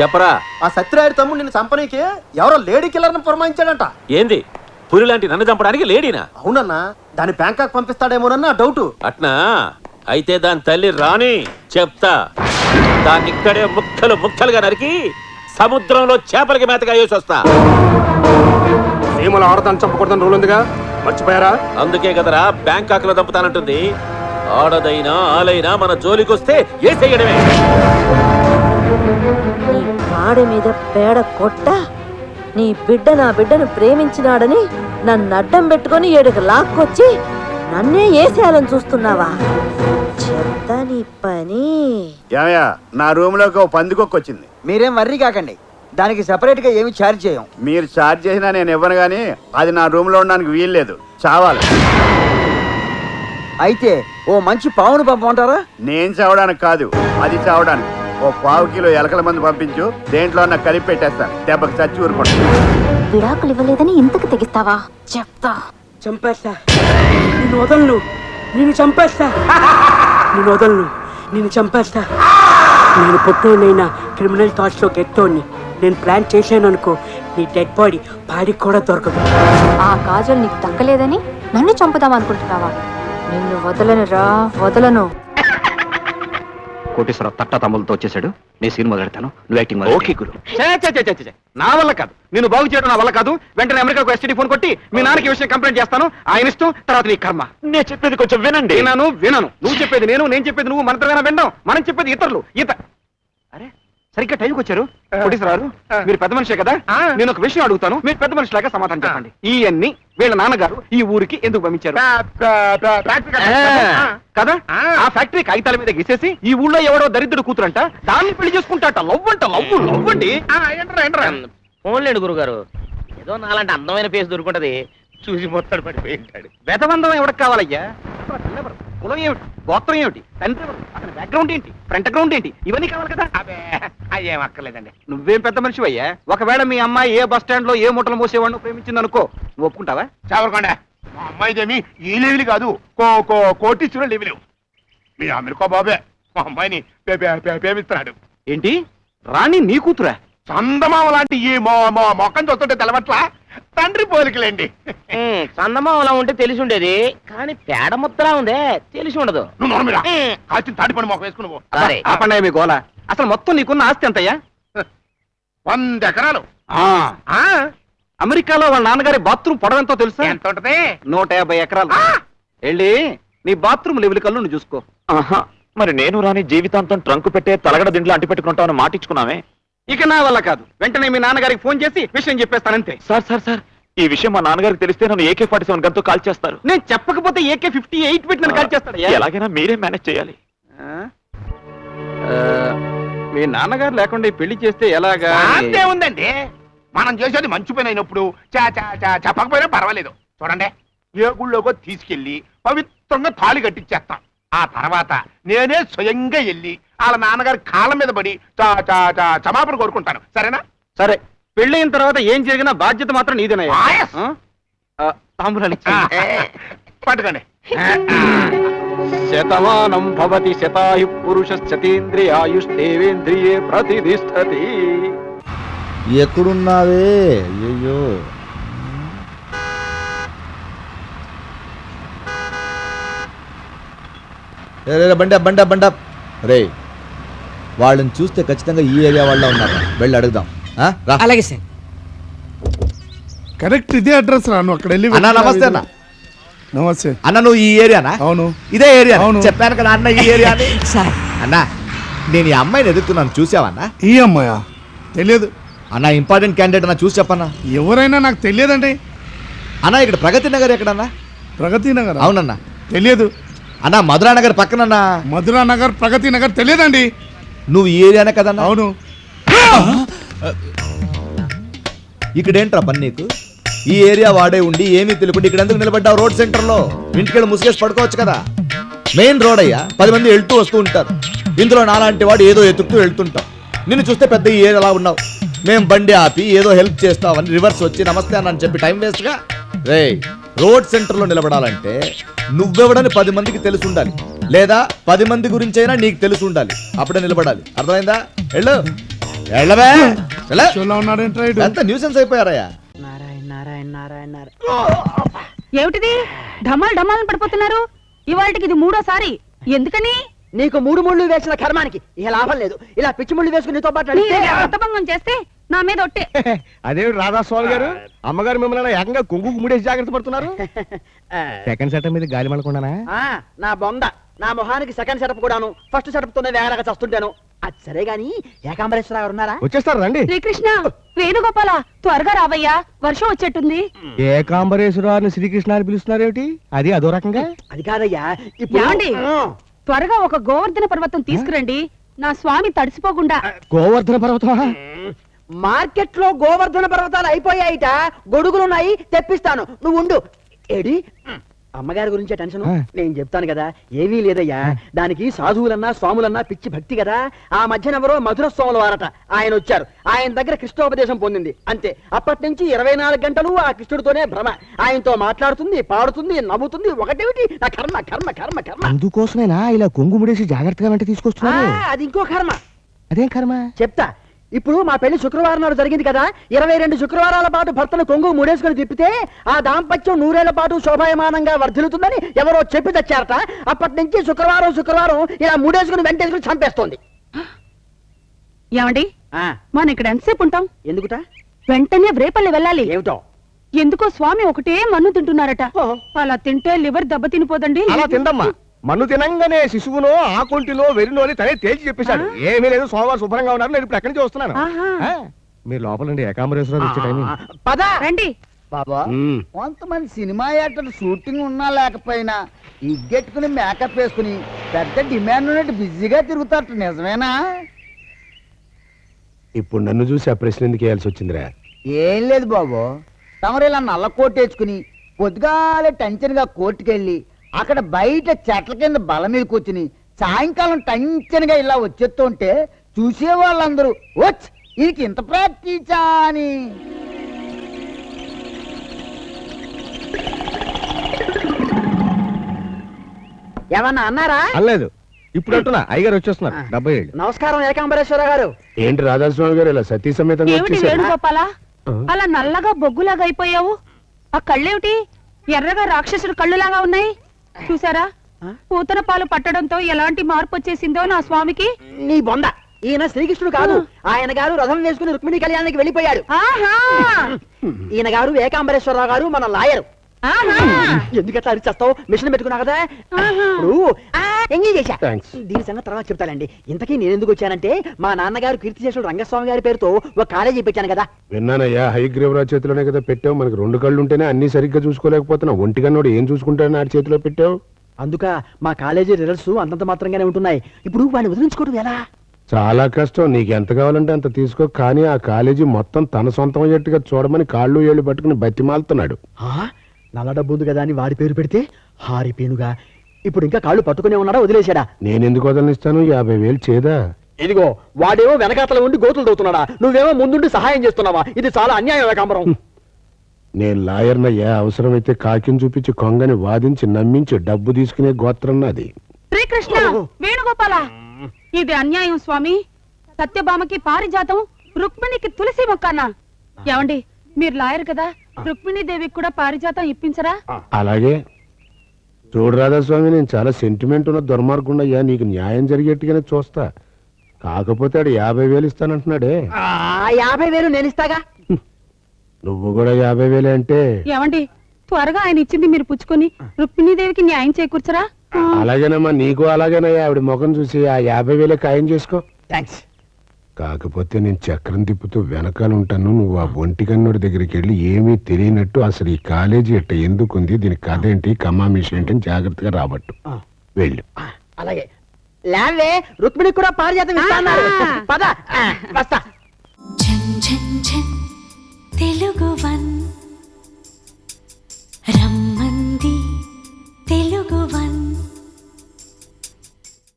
చెప్పరా. ఆ సత్యరాయుడు తమ్ముడు నిన్ను చంపనీకి ఎవరో లేడీ కిల్లర్ని పురమాయించాడంట. ఏంది పులి లాంటి నన్ను చంపడానికి లేడీనా? అవునన్నా, దాని బ్యాంకాక్ పంపిస్తాడేమోనన్న డౌట్. అట్నా? అయితే దాని తల్లి రాని చెప్తా. దాన్ని ఇక్కడే ముక్కలు ముక్కలుగా నరికి సముద్రంలో చేపలకి మేతగా వేసి వస్తా. సీమల ఆడదాన్ని చంపకూడదని రూల్ ఉందిగా, మర్చిపోయారా? అందుకే కదరా బ్యాంకాక్ లో చంపుతానంటుంది. ఆడదైనా ఆలైనా మన జోలికొస్తే ఏ చెయ్యడమే. నీ కాడి మీద పేడ కొట్ట నీ బిడ్డ నా బిడ్డను ప్రేమించినాడని నన్ను అడ్డం పెట్టుకొని ఏడుకు లాక్కొచ్చి నన్నే ఏసేయాలని చూస్తున్నావా? చెప్తా నీ పని. ఏమయ్యా, నా రూమ్ లోకి ఓ పందికొక్క వచ్చింది. మీరేం వర్రీ కాకండి, దానికి సెపరేట్ గా ఏమి ఛార్జ్ చేయం. మీరు ఛార్జ్ చేసినా నేను ఇవ్వను, కానీ అది నా రూమ్ లో ఉండడానికి వీల్లేదు, చావాలి. అయితే ఓ మంచి పావును పంపమంటారా? నేను చావడానికి కాదు, అది చావడానికి. ఓ 1/4 కిలో ఎలకల మంది పంపించు, దేంట్లో నాకు కలిపి పెట్టేస్తాను, దెబ్బకి చచ్చి ఊరుకుంటా. విడాకులు ఇవ్వలేదని ఇంతకు తెగిస్తావా? చెప్తా. చంపేస్తా, నిన్ను వదలను, నిన్ను చంపేస్తా, నిన్ను వదలను, నిన్ను చంపేస్తా. నేను పొట్టోనైనా క్రిమినల్ థాట్స్ లో గెట్టోని నేను ప్లాన్ చేశాను అనుకో, నీ డెడ్ బాడీ బాడీకి కూడా దొరకదు. ఆ కాజల్ నీకు దక్కలేదని నన్ను చంపుదాం అనుకుంటున్నావా? నిన్ను వదలను రా, వదలను. కోటేశ్వరరావు తట్టా తమ్ములతో వచ్చేసాడు. నేను సీన్ మొదలెడతాను, నువ్వు యాక్టింగ్. ఓకే గురు. నా వల్ల కాదు, నేను బాగు చేయడం నా వల్ల కాదు. వెంటనే అమెరికాకు ఎస్టీడీ ఫోన్ కొట్టి మీ నాన్నకి విషయం కంప్లైంట్ చేస్తాను. ఆయన ఇష్టం, తర్వాత నీ కర్మ. నేను చెప్పేది కొంచెం వినండి. వినను. నువ్వు చెప్పేది నేను చెప్పేది నువ్వు. మనతో వినడం, మనం చెప్పేది ఇతరులు. అరే సరిగ్గా టైంకి వచ్చారు. కోటేశ్వరరావు, మీరు పెద్ద మనిషే కదా, నేను ఒక విషయం అడుగుతాను, మీరు పెద్ద మనిషిలాగా సమాధానం చెప్పండి. ఇవన్నీ వీళ్ళ నాన్నగారు ఈ ఊరికి ఎందుకు పంపించారు కదా? ఆ ఫ్యాక్టరీ కాగితాల మీద గీసేసి ఈ ఊళ్ళో ఎవడో దరిద్రుడు కూతురంట, దాన్ని పెళ్లి చేసుకుంటాట. లవ్వండి. ఫోన్లేండి గురుగారు, ఏదో నాలంటే అందమైన ఫేస్ దొరుకుంటది, చూసి మొత్తం పడిపోయి ఉంటాడు. వేదవందం ఎవరికి కావాలయ్యా? కులం ఏమిటి, గోత్రం ఏమిటి, తండ్రి అతని బ్యాక్గ్రౌండ్ ఏంటి, ఫ్రంట్ గ్రౌండ్ ఏంటి, ఇవన్నీ కావాలి కదా. అయ్యేం అక్కర్లేదండి. నువ్వేం పెద్ద మనిషి అయ్యా. ఒకవేళ మీ అమ్మాయి ఏ బస్ స్టాండ్ లో ఏ మూటలు మోసేవాడిని ప్రేమించింది అనుకో, నువ్వు ఒప్పుకుంటావా? చావరకుండా, మా అమ్మాయిదేమి ఈ లెవెల్ కాదు, కోటీశ్వర లెవెల్. మీ అమెరికా బాబే మా అమ్మాయిని ప్రేమిస్తున్నాడు. ఏంటి, రాణి నీ కూతురా? చందమామ లాంటి ఈ మొక్కని చూస్తుంటే తెలవట్లా, తండ్రి పోలికలేండి. చందమామలా ఉంటే తెలిసి ఉండేది, కానీ పేడ ముద్దలా ఉందే తెలిసి ఉండదు. నువ్వు నోర్మిరా, కాల్చిన తాటిపడి మొక్క వేసుకున్నావు. ఆపండి మీ గోల. అసలు మొత్తం నీకున్న ఆస్తి ఎంతయ్యా? 100 ఎకరాలు. అమెరికాలో వాళ్ళ నాన్నగారి బాత్రూమ్ పొడవెంతో తెలుసా? ఎంత ఉంటది? 150 ఎకరాలు. వెళ్ళి నీ బాత్రూమ్ లెవెల్ కల్లు నువ్వు చూసుకో. మరి నేను రాని జీవితాంతం ట్రంకు పెట్టే తలగడ దిండ్లు అంటి పెట్టుకుంటామని మాటిచ్చుకున్నామే. ఇక నా వల్ల కాదు, వెంటనే మీ నాన్నగారికి ఫోన్ చేసి విషయం చెప్పేస్తానంతే. సార్ ఈ విషయం మా నాన్నగారికి తెలిస్తే నన్ను AK-47 గన్తో కాల్ చేస్తారు. నేను చెప్పకపోతే AK-58 పెట్టి నన్ను కాల్ చేస్తాడు. ఎలాగైనా మీరే మేనేజ్ చేయాలి. మీ నాన్నగారు లేకుండా ఈ పెళ్లి చేస్తే ఎలాగా? అంతే ఉందండి, మనం చేసేది మంచి పని అయినప్పుడు చెప్పకపోయినా పర్వాలేదు. చూడండి, ఏ గుళ్ళోకో తీసుకెళ్లి పవిత్రంగా తాళి కట్టించేస్తాం. ఆ తర్వాత నేనే స్వయంగా వెళ్ళి వాళ్ళ నాన్నగారి కాళ్ళ మీద పడి క్షమాపణ కోరుకుంటాను. సరేనా? సరే, పెళ్ళైన తర్వాత ఏం జరిగినా బాధ్యత మాత్రం నీదేనయ్యా. తాంబూలాలు పట్టుకోండి. శతమానం భవతి శతాయు పురుషేంద్రియాయుష్ేంద్రియే ప్రతిష్టతి. ఎక్కడున్నావే? అయ్యో, బండ రే, వాళ్ళని చూస్తే ఖచ్చితంగా ఈ ఏరియా వాళ్ళ ఉన్నారు. వెళ్ళి అడుగుదాం. అలాగే సార్. కరెక్ట్ ఇదే అడ్రస్ రా. నువ్వు అక్కడ వెళ్ళి. అన్న నమస్తే. అన్న నమస్తే. అన్న నువ్వు ఈ ఏరియానా? అవును, ఇదే ఏరియా. అవును, చెప్పాను కదా అన్న ఈ ఏరియా సార్. అన్న నేను ఈ అమ్మాయిని ఎదుగుతున్నాను, చూసావన్నా? ఈ అమ్మాయా? తెలియదు అన్న. ఇంపార్టెంట్ క్యాండిడేట్ అన్న, చూసి చెప్పన్నా. ఎవరైనా నాకు తెలియదండి అన్న. ఇక్కడ ప్రగతి నగర్ ఎక్కడన్నా? ప్రగతి నగర్? అవునన్నా. తెలియదు అన్న. మధురా నగర్ పక్కనన్నా. మధురా నగర్, ప్రగతి నగర్ తెలియదండి. నువ్వు ఈ ఏరియానే కదన్నా? అవును. ఇక్కడేంట్రా పని నీకు? ఈ ఏరియా వాడే ఉండి ఏమీ తెలియకుండా ఇక్కడ ఎందుకు నిలబడ్డావు రోడ్ సెంటర్ లో? ఇంటికెళ్ళి ముసుగేసి పడుకోవచ్చు కదా. మెయిన్ రోడ్ అయ్యా, 10 మంది వెళ్తూ వస్తూ ఉంటారు. ఇందులో నాలాంటి వాడు ఏదో ఎతుకుతూ వెళ్తుంటాం. నిన్ను చూస్తే పెద్ద ఈ ఏరియా ఎలా ఉన్నావు. మేము బండి ఆపి ఏదో హెల్ప్ చేస్తామని రివర్స్ వచ్చి నమస్తే అని చెప్పి టైం వేస్ట్గా. రే, రోడ్ సెంటర్ లో నిలబడాలంటే నువ్వెవడని 10 మందికి తెలిసి ఉండాలి, లేదా 10 మంది గురించి అయినా నీకు తెలిసి ఉండాలి. అప్పుడే నిలబడాలి. అర్థమైందా? వెళ్ళు. వెళ్ళవే ఎంత న్యూసెన్స్ అయిపోయారయ్యా. నారాయణ నారాయణ నారాయణ నారాయణ. ఏమిటిది ఢమాల్ ఢమాల్ పడిపోతున్నారు? ఇవాళకి ఇది మూడోసారి. ఎందుకని? నీకు మూడు ముళ్ళు వేసిన కర్మానికి ఇక లాభం లేదు. ఇలా పిచ్చి ముళ్ళు వేసుకుని నీతో పాటు నడిస్తే వ్రతభంగం చేస్తే నా మీద ఒట్టే. అదేమిటి రాధాస్వామి గారు, అమ్మగారు మిమ్మల్ని ఏకంగా కొంగు ముడేసి జాగ్రత్త పడుతున్నారు. సెకండ్ సెటప్ మీద గాలి మళ్ళకుండానా? నా బొంద, నా మొహానికి సెకండ్ సెటప్ కూడాను. ఫస్ట్ సెటప్ తోనే వేగరగా చస్తుంటాను. అది సరే గాని ఏకాంబరేశ్వర గారు ఉన్నారా? వచ్చేస్తారు రండి. శ్రీకృష్ణ, వేణుగోపాల, త్వరగా రావయ్యా, వర్షం వచ్చేట్టుంది. ఏకాంబరేశ్వరాన్ని శ్రీకృష్ణ అని పిలుస్తున్నారేమిటి? అది అదో రకంగా. అది కాదయ్యా, ఇప్పుడు ఏమండి? త్వరగా ఒక గోవర్ధన పర్వతం తీసుకురండి, నా స్వామి తడిసిపోకుండా. గోవర్ధన పర్వతమా? మార్కెట్ లో గోవర్ధన పర్వతాలు అయిపోయాయిట. గొడుగులున్నాయి, తెప్పిస్తాను, నువ్వు ఉండు. ఏడి అమ్మగారి గురించే టెన్షన్. నేను చెప్తాను కదా, ఏమీ లేదయ్యా. దానికి సాధువులన్నా స్వాములన్నా పిచ్చి భక్తి కదా. ఆ మధ్యనెవరో మధుర స్వాముల వారట, ఆయన వచ్చారు. ఆయన దగ్గర కృష్ణోపదేశం పొందింది అంతే. అప్పటి నుంచి 24 గంటలు ఆ కృష్ణుడితోనే భ్రమ. ఆయనతో మాట్లాడుతుంది, పాడుతుంది, నవ్వుతుంది. ఒకటేమిటి నా కర్మ కర్మ కర్మ కర్మ. అందుకోసమేనా ఇలా కొంగు ముడేసి జాగ్రత్తగా వెంట తీసుకొస్తున్నారు? అది ఇంకో కర్మ. అదేం కర్మ? చెప్తా. ఇప్పుడు మా పెళ్లి శుక్రవారం నాడు జరిగింది కదా. 22 శుక్రవారాల పాటు భర్తను కొంగు ముడేసుకుని తిప్పితే ఆ దాంపత్యం 100 ఏళ్ల పాటు శోభాయమానంగా వర్ధిల్లుతుందని ఎవరో చెప్పి తెచ్చారట. అప్పటి నుంచి శుక్రవారం శుక్రవారం ఇలా ముడేసుకుని వెంటేసుకుని చంపేస్తోంది. ఏమండి, మనం ఇక్కడ ఎంతసేపు ఉంటాం? ఎందుకుట? వెంటనే రేపల్లి వెళ్ళాలి. ఏమిటో? ఎందుకో స్వామి ఒకటే మన్ను తింటున్నారట. అలా తింటే లివర్ దెబ్బతినిపోదండి. అలా తిందమ్మా. మన్ను తినంగానే శిశువునో ఆకుంటిలో వెరినో అని తనే తేల్చి చెప్పేశాడు. ఏమీ లేదు, సోమవారం శుభ్రంగా ఉన్నారు. నేను ఇప్పుడు ఎక్కడి నుంచి వస్తున్నాను. మీరు లోపలండి, ఏకాంబరేశ్వరరావు వచ్చే టైం. పద రండి. బాబా, కొంతమంది సినిమా యాక్టర్లు షూటింగ్ ఉన్నా లేకపోయినా ఇగ్గెట్టుకుని మేకప్ వేసుకుని పెద్ద డిమాండ్ ఉన్నట్టు బిజీగా తిరుగుతారు. నిజమేనా? ఇప్పుడు నన్ను చూసి ఆ ప్రశ్న ఎందుకు వేయాల్సి వచ్చిందిరా? ఏం లేదు బాబు, తమరు ఇలా నల్ల కోట్ వేసుకుని పొద్దుగాలే టెన్షన్ గా కోర్టుకెళ్ళి అక్కడ బయట చెట్ల కింద బల మీద కూర్చుని సాయంకాలం టెన్షన్ గా ఇలా వచ్చేస్తుంటే చూసే వాళ్ళందరూ వచ్చి వీరికి ఇంత ప్రాక్టీసా అని. ఏమన్నా అన్నారా? అనలేదు. ఇప్పుడు అంటున్నా, అయ్యగారు వచ్చేస్తున్నారు. 70 ఏళ్ళు. నమస్కారం ఏకాంబరేశ్వర గారు. ఏంటి రాధాస్వామి గారు ఇలా సతీ సమేతంగా ఏమిటి వచ్చేసారు? వేణుగోపాల, అలా నల్లగా బొగ్గులాగా అయిపోయావు? ఆ కళ్ళేమిటి ఎర్రగా రాక్షసుడు కళ్ళులాగా ఉన్నాయి? చూసారా, పూతన పాలు పట్టడంతో ఎలాంటి మార్పు వచ్చేసిందో నా స్వామికి. నీ బొంద, ఈయన శ్రీకృష్ణుడు కాదు. ఆయన గారు రథం వేసుకుని రుక్మిణి కళ్యాణానికి వెళ్ళిపోయాడు. ఈయన గారు ఏకాంబరేశ్వరరావు గారు, మన లాయరు. ఎందుకట్లా అరిచేస్తావు? మిషన్ పెట్టుకున్నా కదా. ఇప్పుడు ఎంగేజ్ చేశా. దీని సంగతి తర్వాత చెప్తానండి. ఇంతకీ నేను ఎందుకు వచ్చానంటే, మా నాన్నగారు కీర్తిశేషుడు రంగస్వామి గారి పేరుతో ఒక కాలేజీ పెట్టాను కదా. విన్నానయ్యా, హైగ్రీవరాజ్ చేతిలోనే కదా పెట్టావు. మనకి 2 కళ్ళు ఉంటేనే అన్ని సరిగ్గా చూసుకోలేకపోతున్నావు. ఒంటికన్నోడు ఏం చూసుకుంటాడని ఆడి చేతిలో పెట్టావు. అందుక మా కాలేజీ రిజల్ట్స్ అంతంత మాత్రంగానే ఉంటున్నాయి. ఇప్పుడు వాడిని వదిలించుకోవడం ఎలా? చాలా కష్టం. నీకు ఎంత కావాలంటే అంత తీసుకో. కానీ ఆ కాలేజీ మొత్తం తన సొంతం అయ్యేట్టుగా చూడమని కాళ్ళు ఏళ్ళు పట్టుకుని బతిమాలుతున్నాడు. నల్ల డబ్బు ఉంది కదా అని వాడి పేరు పెడితే హారిపేనుగా. ఇప్పుడు ఇంకా కాళ్ళు పట్టుకునే ఉన్నాడా, వదిలేశాడా? నేనెందుకు వదలనిస్తాను? 50,000 చేదా? ఇదిగో వాడేమో వెనకాతల ఉండి గోతులు దవుతున్నాడా, నువ్వేమో ముందుండి సహాయం చేస్తున్నావా? ఇది చాలా అన్యాయం ఏకాంబరం. నేను లాయర్నయ్యా. అవసరమైతే కాకిని చూపించి కొంగని వాదించి నమ్మించి డబ్బు తీసుకునే గోత్రం నాది. శ్రీకృష్ణ, వేణుగోపాల, ఇది అన్యాయం స్వామి. సత్యభామకి పారిజాతం, రుక్మిణికి తులసి మొక్కనా? ఏమండి, మీరు లాయర్ కదా, రుక్మిణీ దేవికి కూడా పారిజాతం ఇప్పించరా? అలాగే చూడు రాధాస్వామి, నేను చాలా సెంటిమెంట్ ఉన్న దుర్మార్గుండయ్యా. నీకు న్యాయం జరిగేట్టుగానే చూస్తా. కాకపోతే ఆడు 50,000 ఇస్తానంటున్నాడే. 50,000 నేను ఇస్తాగా. నువ్వు కూడా 50,000 అంటే? ఏమండి, త్వరగా ఆయన ఇచ్చింది మీరు పుచ్చుకొని రుక్మిణీదేవికి న్యాయం చేకూర్చరా? అలాగేనమ్మా, నీకు అలాగేనయ్యా. ఆవిడ ముఖం చూసి ఆ 50,000 ఖాయం చేసుకో. థ్యాంక్స్. కాకపోతే నేను చక్రం తిప్పుతూ వెనకాల ఉంటాను. నువ్వు ఆ ఒంటికన్నుడి దగ్గరికి వెళ్ళి ఏమీ తెలియనట్టు అసలు ఈ కాలేజీ ఎట్ట ఎందుకుంది, దీని కథ ఏంటి, కమామిషి ఏంటి అని జాగ్రత్తగా రాబట్టు. వెళ్ళు. అలాగే లేవే, రుక్మిణికి కూడా పారిజాతం ఇస్తాన్నారు. పద వస్తా. తెలుగు వన్